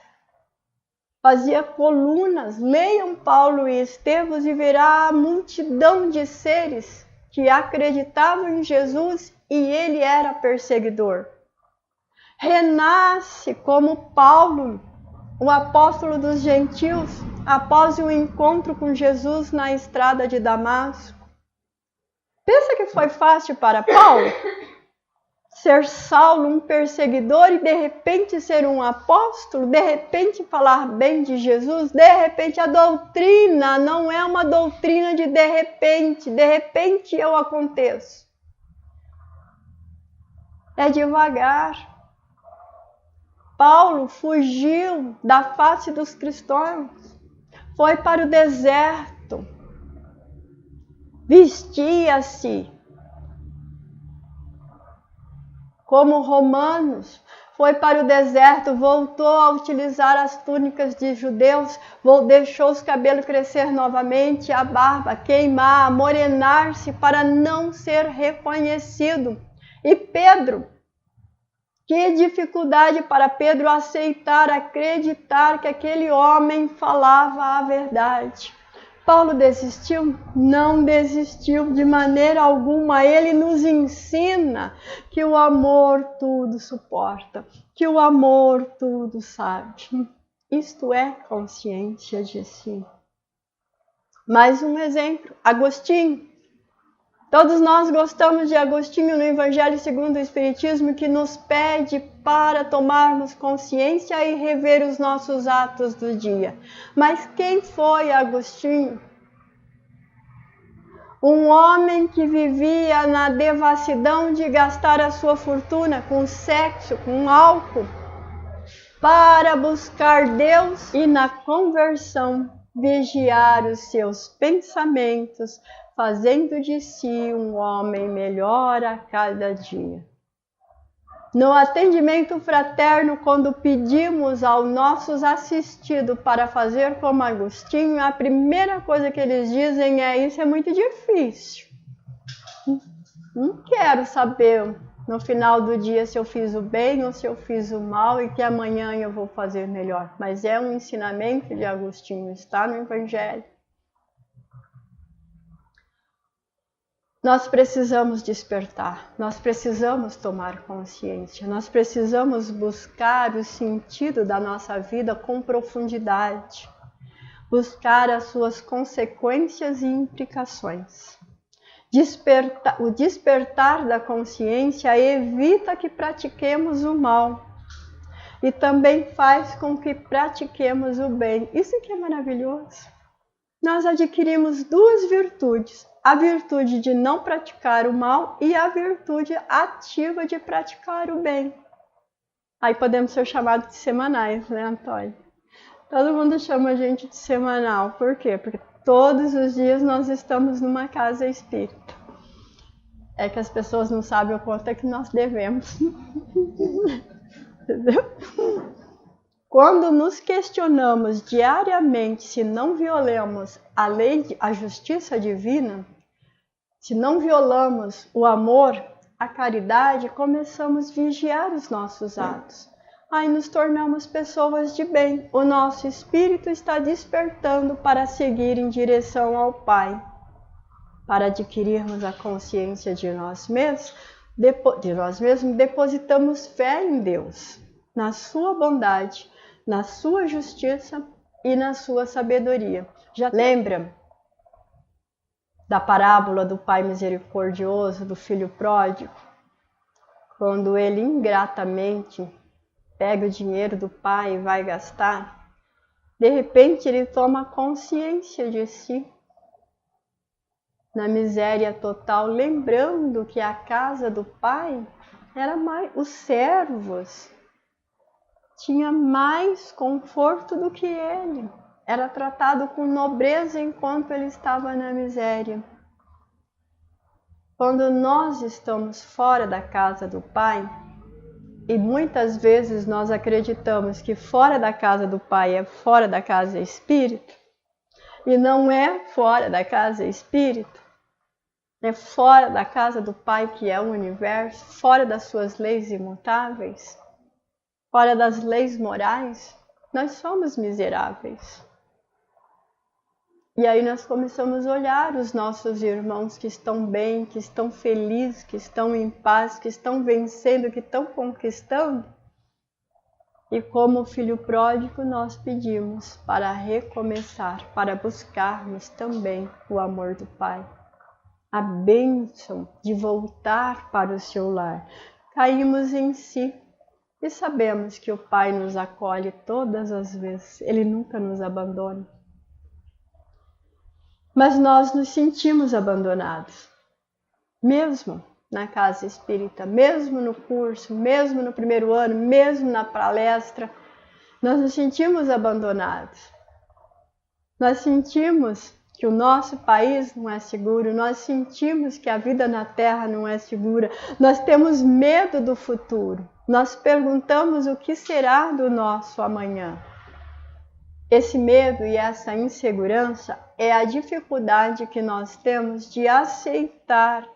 fazia colunas. Leiam Paulo e Estevão e verá a multidão de seres que acreditavam em Jesus e ele era perseguidor. Renasce como Paulo, o apóstolo dos gentios, após o encontro com Jesus na estrada de Damasco. Pensa que foi fácil para Paulo ser Saulo, um perseguidor, e de repente ser um apóstolo, de repente falar bem de Jesus, de repente a doutrina não é uma doutrina de repente eu aconteço. É devagar. Paulo fugiu da face dos cristãos, foi para o deserto, vestia-se como romanos, foi para o deserto, voltou a utilizar as túnicas de judeus, deixou os cabelos crescer novamente, a barba, queimar, morenar-se para não ser reconhecido. E Pedro, que dificuldade para Pedro aceitar, acreditar que aquele homem falava a verdade. Paulo desistiu? Não desistiu de maneira alguma. Ele nos ensina que o amor tudo suporta, que o amor tudo sabe. Isto é consciência de si. Mais um exemplo, Agostinho. Todos nós gostamos de Agostinho no Evangelho segundo o Espiritismo, que nos pede para tomarmos consciência e rever os nossos atos do dia. Mas quem foi Agostinho? Um homem que vivia na devassidão de gastar a sua fortuna com sexo, com álcool, para buscar Deus e na conversão vigiar os seus pensamentos, fazendo de si um homem melhor a cada dia. No atendimento fraterno, quando pedimos aos nossos assistidos para fazer como Agostinho, a primeira coisa que eles dizem é: isso é muito difícil. Não quero saber no final do dia se eu fiz o bem ou se eu fiz o mal e que amanhã eu vou fazer melhor. Mas é um ensinamento de Agostinho, está no Evangelho. Nós precisamos despertar, nós precisamos tomar consciência, nós precisamos buscar o sentido da nossa vida com profundidade, buscar as suas consequências e implicações. O despertar da consciência evita que pratiquemos o mal e também faz com que pratiquemos o bem. Isso que é maravilhoso. Nós adquirimos duas virtudes. A virtude de não praticar o mal e a virtude ativa de praticar o bem. Aí podemos ser chamados de semanais, né, Antônio? Todo mundo chama a gente de semanal. Por quê? Porque todos os dias nós estamos numa casa espírita. É que as pessoas não sabem o quanto é que nós devemos. Entendeu? Quando nos questionamos diariamente se não violamos a lei, a justiça divina, se não violamos o amor, a caridade, começamos a vigiar os nossos atos. Aí nos tornamos pessoas de bem. O nosso espírito está despertando para seguir em direção ao Pai. Para adquirirmos a consciência de nós mesmos, depositamos fé em Deus, na sua bondade, na sua justiça e na sua sabedoria. Já lembra da parábola do pai misericordioso, do filho pródigo? Quando ele ingratamente pega o dinheiro do pai e vai gastar, de repente ele toma consciência de si, na miséria total, lembrando que a casa do pai era mais, os servos tinha mais conforto do que ele. Era tratado com nobreza enquanto ele estava na miséria. Quando nós estamos fora da casa do Pai, E muitas vezes nós acreditamos que fora da casa do Pai é fora da casa espírita, e não é fora da casa espírita, é fora da casa do Pai, que é o universo, fora das suas leis imutáveis, fora das leis morais. Nós somos miseráveis. E aí nós começamos a olhar os nossos irmãos que estão bem, que estão felizes, que estão em paz, que estão vencendo, que estão conquistando. E como filho pródigo nós pedimos para recomeçar, para buscarmos também o amor do Pai. A bênção de voltar para o seu lar. Caímos em si e sabemos que o Pai nos acolhe todas as vezes, Ele nunca nos abandona. Mas nós nos sentimos abandonados, mesmo na casa espírita, mesmo no curso, mesmo no primeiro ano, mesmo na palestra, nós nos sentimos abandonados. Nós sentimos que o nosso país não é seguro, nós sentimos que a vida na Terra não é segura, nós temos medo do futuro, nós perguntamos o que será do nosso amanhã. Esse medo e essa insegurança é a dificuldade que nós temos de aceitar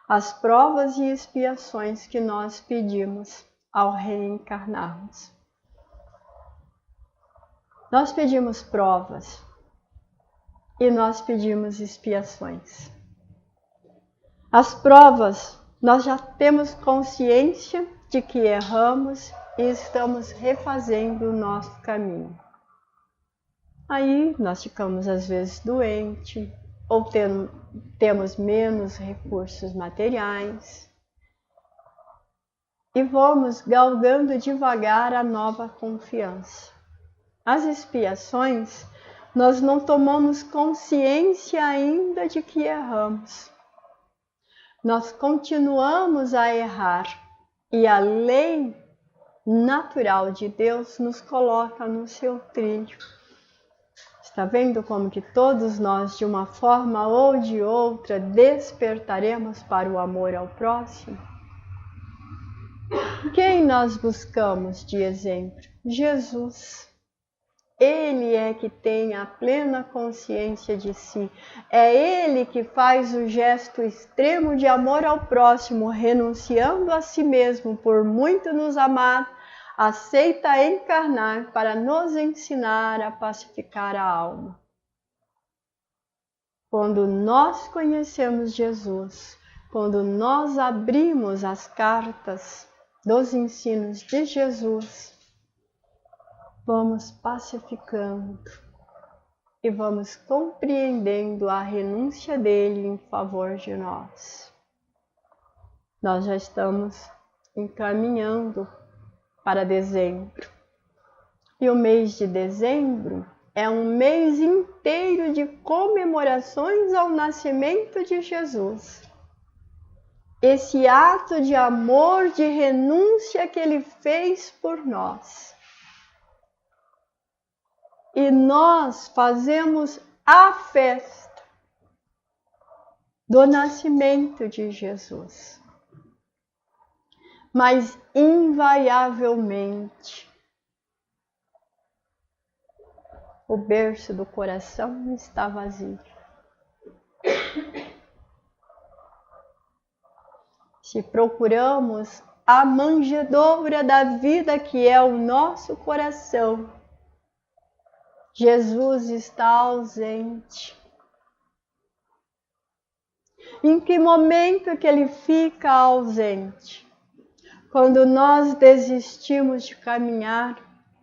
as provas e expiações que nós pedimos ao reencarnarmos. Nós pedimos provas e nós pedimos expiações. As provas, nós já temos consciência de que erramos e estamos refazendo o nosso caminho. Aí nós ficamos às vezes doentes, ou temos menos recursos materiais, e vamos galgando devagar a nova confiança. As expiações, nós não tomamos consciência ainda de que erramos. Nós continuamos a errar, e a lei natural de Deus nos coloca no seu trilho. Está vendo como que todos nós, de uma forma ou de outra, despertaremos para o amor ao próximo? Quem nós buscamos de exemplo? Jesus. Ele é que tem a plena consciência de si. É Ele que faz o gesto extremo de amor ao próximo, renunciando a si mesmo por muito nos amar, aceita encarnar para nos ensinar a pacificar a alma. Quando nós conhecemos Jesus, quando nós abrimos as cartas dos ensinos de Jesus, vamos pacificando e vamos compreendendo a renúncia dele em favor de nós. Nós já estamos encaminhando para dezembro. E o mês de dezembro é um mês inteiro de comemorações ao nascimento de Jesus. Esse ato de amor, de renúncia que ele fez por nós. E nós fazemos a festa do nascimento de Jesus. Mas invariavelmente o berço do coração está vazio. Se procuramos a manjedoura da vida que é o nosso coração, Jesus está ausente. Em que momento que ele fica ausente? Quando nós desistimos de caminhar,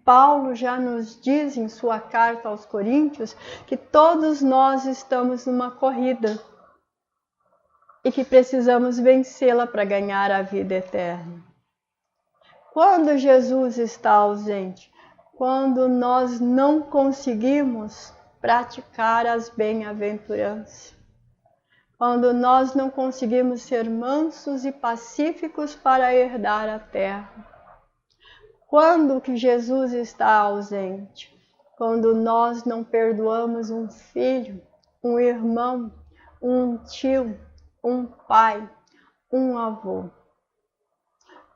Paulo já nos diz em sua carta aos Coríntios que todos nós estamos numa corrida e que precisamos vencê-la para ganhar a vida eterna. Quando Jesus está ausente? Quando nós não conseguimos praticar as bem-aventuranças. Quando nós não conseguimos ser mansos e pacíficos para herdar a terra. Quando que Jesus está ausente? Quando nós não perdoamos um filho, um irmão, um tio, um pai, um avô.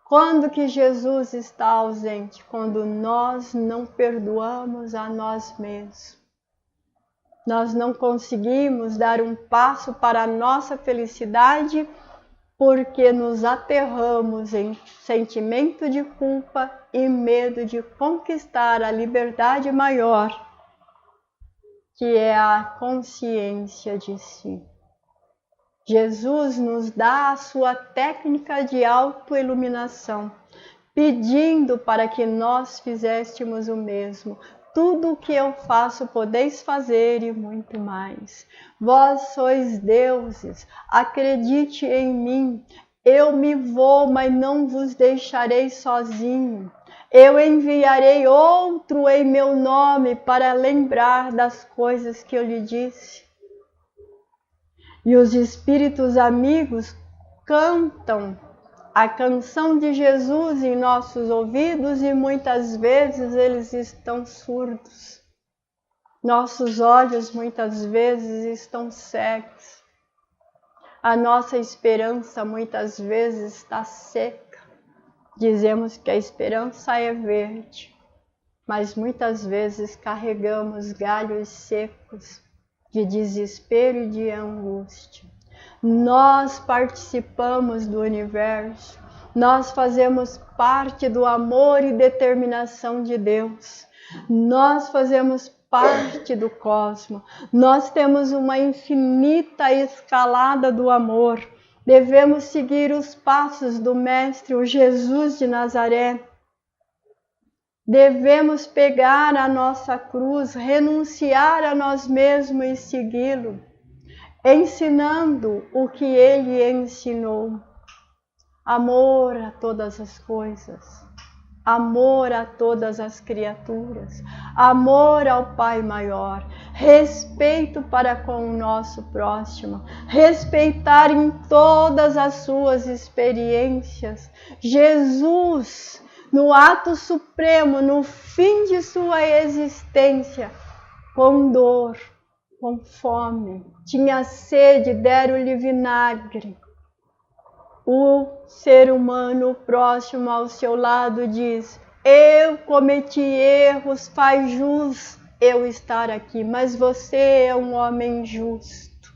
Quando que Jesus está ausente? Quando nós não perdoamos a nós mesmos. Nós não conseguimos dar um passo para a nossa felicidade porque nos aterramos em sentimento de culpa e medo de conquistar a liberdade maior, que é a consciência de si. Jesus nos dá a sua técnica de autoiluminação, pedindo para que nós fizéssemos o mesmo. Tudo o que eu faço podeis fazer e muito mais. Vós sois deuses, acredite em mim. Eu me vou, mas não vos deixarei sozinho. Eu enviarei outro em meu nome para lembrar das coisas que eu lhe disse. E os espíritos amigos cantam a canção de Jesus em nossos ouvidos e muitas vezes eles estão surdos. Nossos olhos muitas vezes estão cegos. A nossa esperança muitas vezes está seca. Dizemos que a esperança é verde, mas muitas vezes carregamos galhos secos de desespero e de angústia. Nós participamos do universo, nós fazemos parte do amor e determinação de Deus, nós fazemos parte do cosmos, nós temos uma infinita escalada do amor, devemos seguir os passos do Mestre, o Jesus de Nazaré. Devemos pegar a nossa cruz, renunciar a nós mesmos e segui-lo, ensinando o que ele ensinou. Amor a todas as coisas, amor a todas as criaturas, amor ao Pai maior, respeito para com o nosso próximo, respeitar em todas as suas experiências. Jesus, no ato supremo, no fim de sua existência, com dor, com fome, tinha sede, deram-lhe vinagre. O ser humano próximo ao seu lado diz: eu cometi erros, faz jus eu estar aqui, mas você é um homem justo.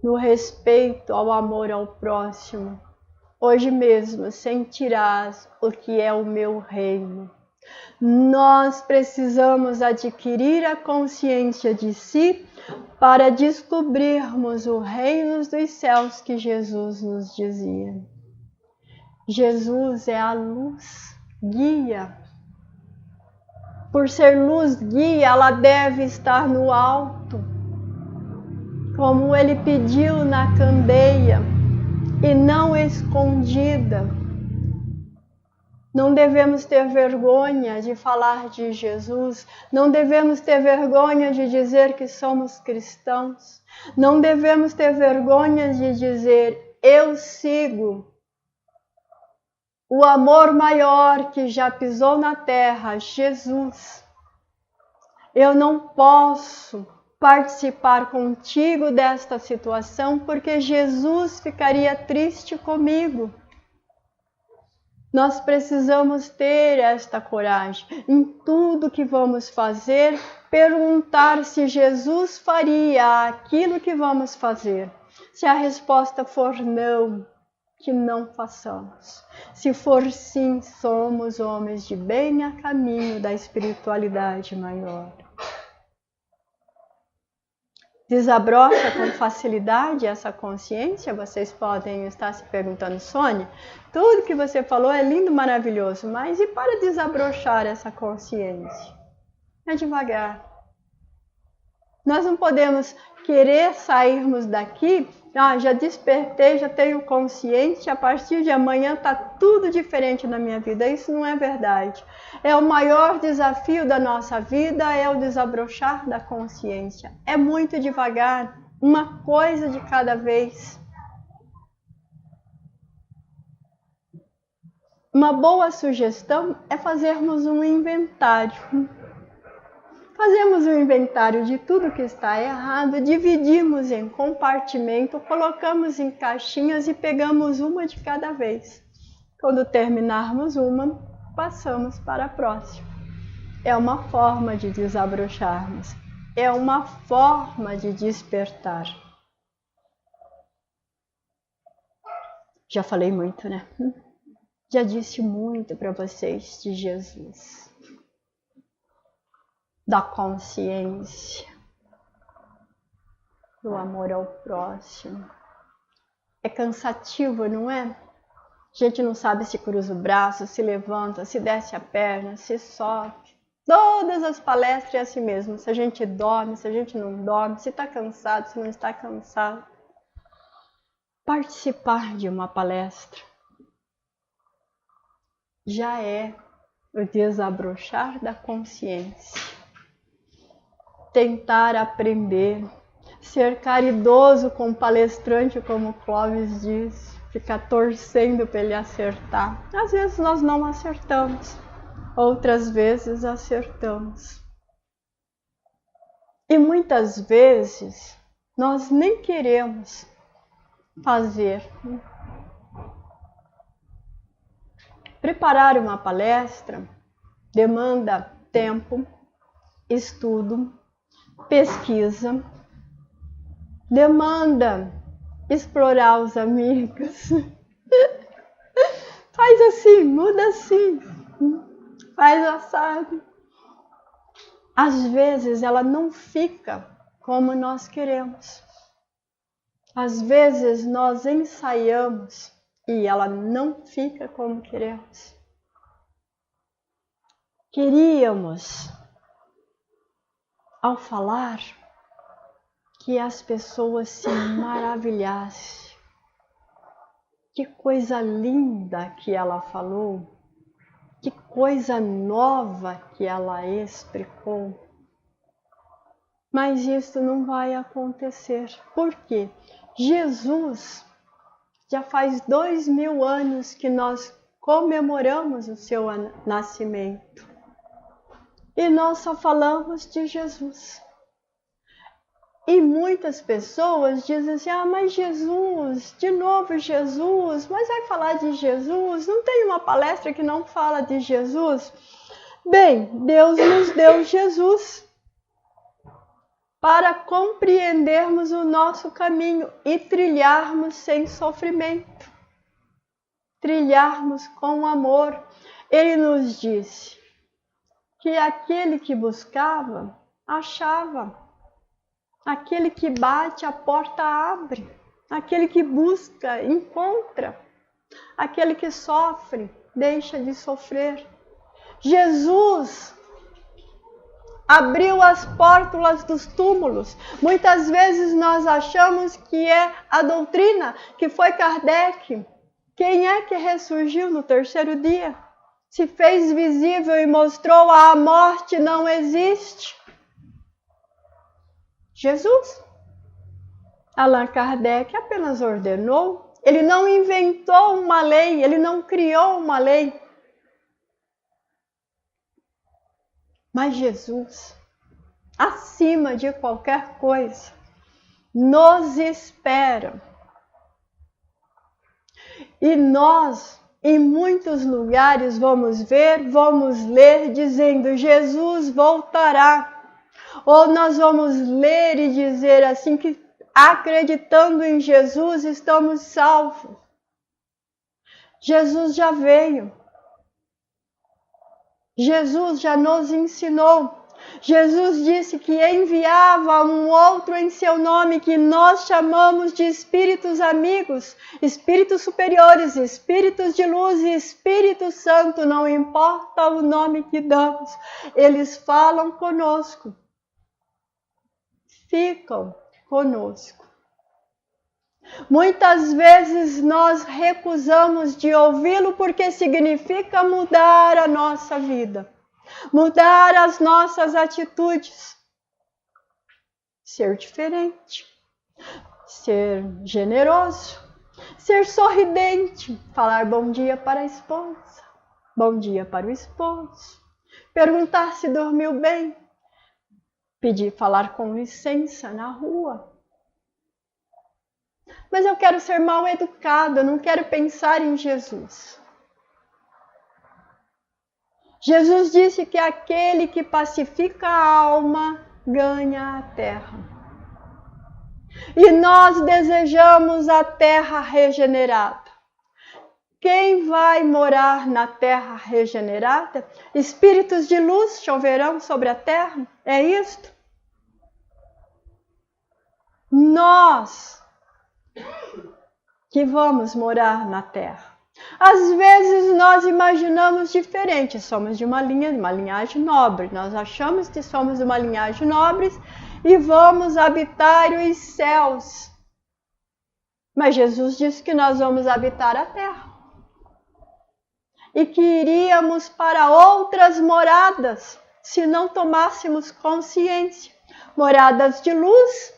No respeito ao amor ao próximo, hoje mesmo sentirás o que é o meu reino. Nós precisamos adquirir a consciência de si para descobrirmos o reino dos céus que Jesus nos dizia. Jesus é a luz, guia. Por ser luz guia, ela deve estar no alto, como ele pediu na candeia, e não escondida. Não devemos ter vergonha de falar de Jesus, não devemos ter vergonha de dizer que somos cristãos, não devemos ter vergonha de dizer: eu sigo o amor maior que já pisou na terra, Jesus. Eu não posso participar contigo desta situação porque Jesus ficaria triste comigo. Nós precisamos ter esta coragem. Em tudo que vamos fazer, perguntar se Jesus faria aquilo que vamos fazer. Se a resposta for não, que não façamos. Se for sim, somos homens de bem a caminho da espiritualidade maior. Desabrocha com facilidade essa consciência? Vocês podem estar se perguntando: Sônia, tudo que você falou é lindo, maravilhoso, mas e para desabrochar essa consciência? É devagar. Nós não podemos querer sairmos daqui, já despertei, já tenho consciência, a partir de amanhã está tudo diferente na minha vida. Isso não é verdade. É o maior desafio da nossa vida, é o desabrochar da consciência. É muito devagar, uma coisa de cada vez. Uma boa sugestão é fazermos um inventário. Fazemos um inventário de tudo que está errado, dividimos em compartimento, colocamos em caixinhas e pegamos uma de cada vez. Quando terminarmos uma, passamos para a próxima. É uma forma de desabrocharmos. É uma forma de despertar. Já falei muito, né? Já disse muito para vocês de Jesus. Da consciência. Do amor ao próximo. É cansativo, não é? A gente não sabe se cruza o braço, se levanta, se desce a perna, se sobe. Todas as palestras é assim mesmo. Se a gente dorme, se a gente não dorme, se está cansado, se não está cansado. Participar de uma palestra já é o desabrochar da consciência. Tentar aprender, ser caridoso com o palestrante, como o Clóvis diz, ficar torcendo para ele acertar. Às vezes nós não acertamos, outras vezes acertamos. E muitas vezes nós nem queremos fazer. Preparar uma palestra demanda tempo, estudo, pesquisa, demanda explorar os amigos. Faz assim, muda assim, faz assado. Às vezes ela não fica como nós queremos. Às vezes nós ensaiamos e ela não fica como queremos. Queríamos, ao falar, que as pessoas se maravilhassem. Que coisa linda que ela falou, que coisa nova que ela explicou. Mas isso não vai acontecer. Por quê? Jesus, já faz 2000 anos que nós comemoramos o seu nascimento. E nós só falamos de Jesus. E muitas pessoas dizem assim, mas Jesus, de novo Jesus, mas vai falar de Jesus? Não tem uma palestra que não fala de Jesus? Bem, Deus nos deu Jesus para compreendermos o nosso caminho e trilharmos sem sofrimento, trilharmos com amor. Ele nos disse que aquele que buscava, achava. Aquele que bate, a porta abre. Aquele que busca, encontra. Aquele que sofre, deixa de sofrer. Jesus abriu as pórtalas dos túmulos. Muitas vezes nós achamos que é a doutrina, que foi Kardec. Quem é que ressurgiu no terceiro dia? Se fez visível e mostrou a morte não existe. Jesus. Allan Kardec apenas ordenou. Ele não inventou uma lei, ele não criou uma lei. Mas Jesus, acima de qualquer coisa, nos espera. E nós, em muitos lugares, vamos ver, vamos ler, dizendo, Jesus voltará. Ou nós vamos ler e dizer assim que acreditando em Jesus estamos salvos. Jesus já veio. Jesus já nos ensinou. Jesus disse que enviava um outro em seu nome, que nós chamamos de espíritos amigos, espíritos superiores, espíritos de luz e Espírito Santo, não importa o nome que damos, eles falam conosco. Ficam conosco. Muitas vezes nós recusamos de ouvi-lo porque significa mudar a nossa vida, mudar as nossas atitudes, ser diferente, ser generoso, ser sorridente, falar bom dia para a esposa, bom dia para o esposo, perguntar se dormiu bem, pedir falar com licença na rua. Mas eu quero ser mal educado, eu não quero pensar em Jesus. Jesus disse que aquele que pacifica a alma ganha a terra. E nós desejamos a terra regenerada. Quem vai morar na terra regenerada? Espíritos de luz choverão sobre a terra? É isto? Nós que vamos morar na terra. Às vezes nós imaginamos diferente, somos de uma linhagem nobre. Nós achamos que somos de uma linhagem nobre e vamos habitar os céus. Mas Jesus disse que nós vamos habitar a terra. E que iríamos para outras moradas, se não tomássemos consciência. Moradas de luz,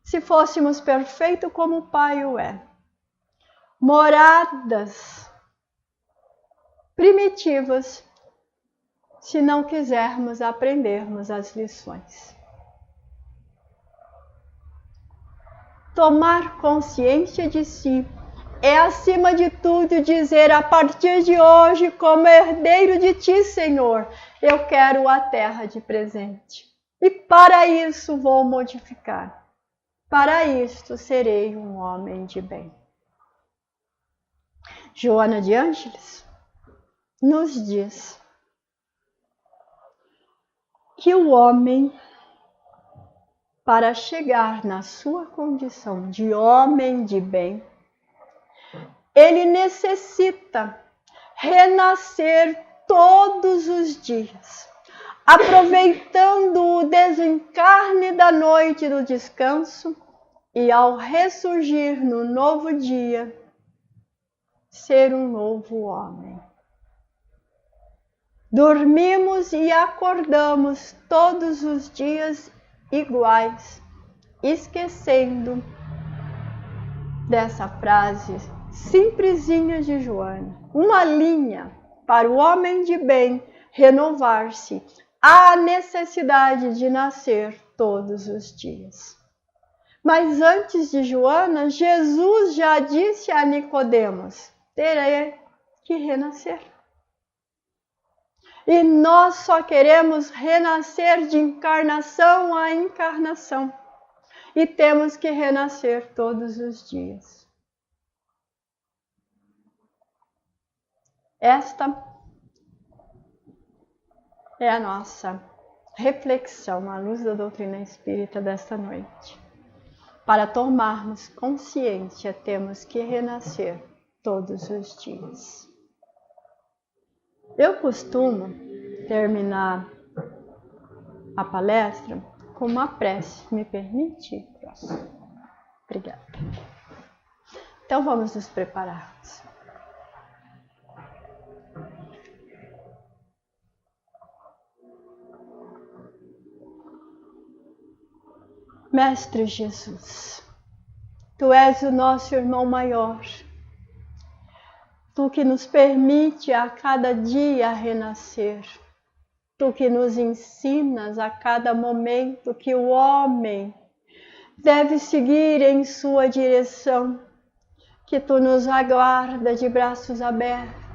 se fôssemos perfeitos como o Pai o é. Moradas primitivas, se não quisermos aprendermos as lições. Tomar consciência de si é, acima de tudo, dizer a partir de hoje, como herdeiro de ti, Senhor, eu quero a terra de presente. E para isso vou modificar. Para isto serei um homem de bem. Joana de Ângeles nos diz que o homem, para chegar na sua condição de homem de bem, ele necessita renascer todos os dias, aproveitando o desencarne da noite do descanso e, ao ressurgir no novo dia, ser um novo homem. Dormimos e acordamos todos os dias iguais, esquecendo dessa frase simplesinha de Joana. Uma linha para o homem de bem renovar-se. Há necessidade de nascer todos os dias. Mas antes de Joana, Jesus já disse a Nicodemos: terei que renascer. E nós só queremos renascer de encarnação a encarnação. E temos que renascer todos os dias. Esta é a nossa reflexão à luz da doutrina espírita desta noite. Para tomarmos consciência, temos que renascer todos os dias. Eu costumo terminar a palestra com uma prece. Me permite? Obrigada. Então vamos nos prepararmos. Mestre Jesus, Tu és o nosso irmão maior. Tu que nos permite a cada dia renascer. Tu que nos ensinas a cada momento que o homem deve seguir em sua direção. Que Tu nos aguarda de braços abertos.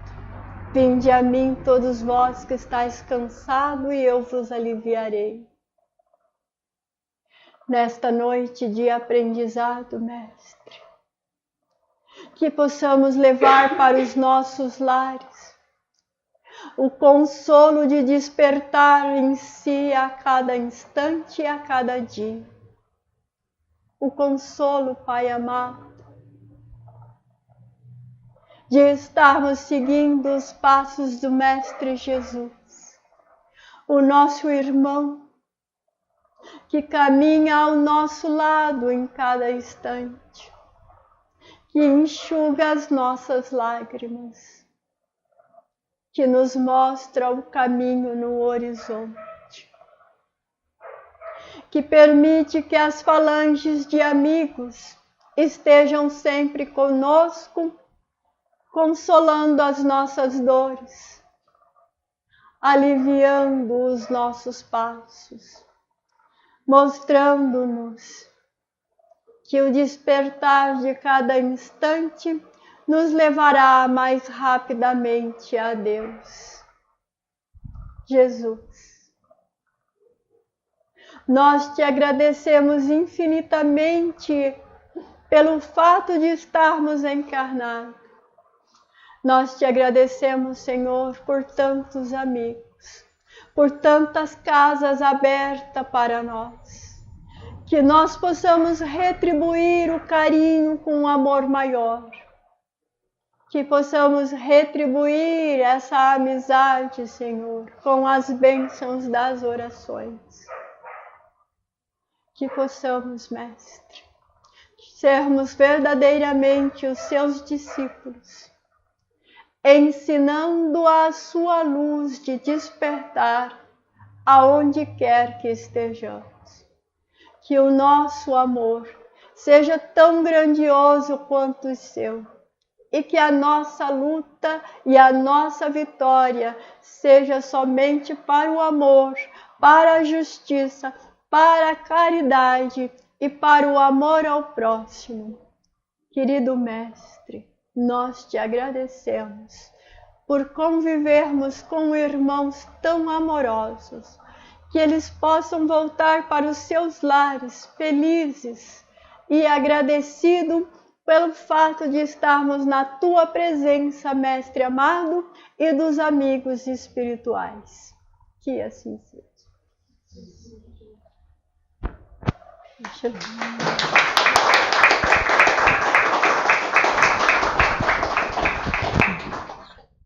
Vinde a mim todos vós que estáis cansados e eu vos aliviarei. Nesta noite de aprendizado, Mestre, que possamos levar para os nossos lares o consolo de despertar em si a cada instante e a cada dia. O consolo, Pai amado, de estarmos seguindo os passos do Mestre Jesus, o nosso irmão, que caminha ao nosso lado em cada instante, que enxuga as nossas lágrimas, que nos mostra o caminho no horizonte, que permite que as falanges de amigos estejam sempre conosco, consolando as nossas dores, aliviando os nossos passos, mostrando-nos que o despertar de cada instante nos levará mais rapidamente a Deus. Jesus. Nós te agradecemos infinitamente pelo fato de estarmos encarnados. Nós te agradecemos, Senhor, por tantos amigos, por tantas casas abertas para nós. Que nós possamos retribuir o carinho com um amor maior. Que possamos retribuir essa amizade, Senhor, com as bênçãos das orações. Que possamos, Mestre, sermos verdadeiramente os seus discípulos, ensinando a sua luz de despertar aonde quer que estejamos. Que o nosso amor seja tão grandioso quanto o seu, e que a nossa luta e a nossa vitória seja somente para o amor, para a justiça, para a caridade e para o amor ao próximo. Querido Mestre, nós te agradecemos por convivermos com irmãos tão amorosos, que eles possam voltar para os seus lares felizes e agradecidos pelo fato de estarmos na tua presença, Mestre amado, e dos amigos espirituais. Que assim seja.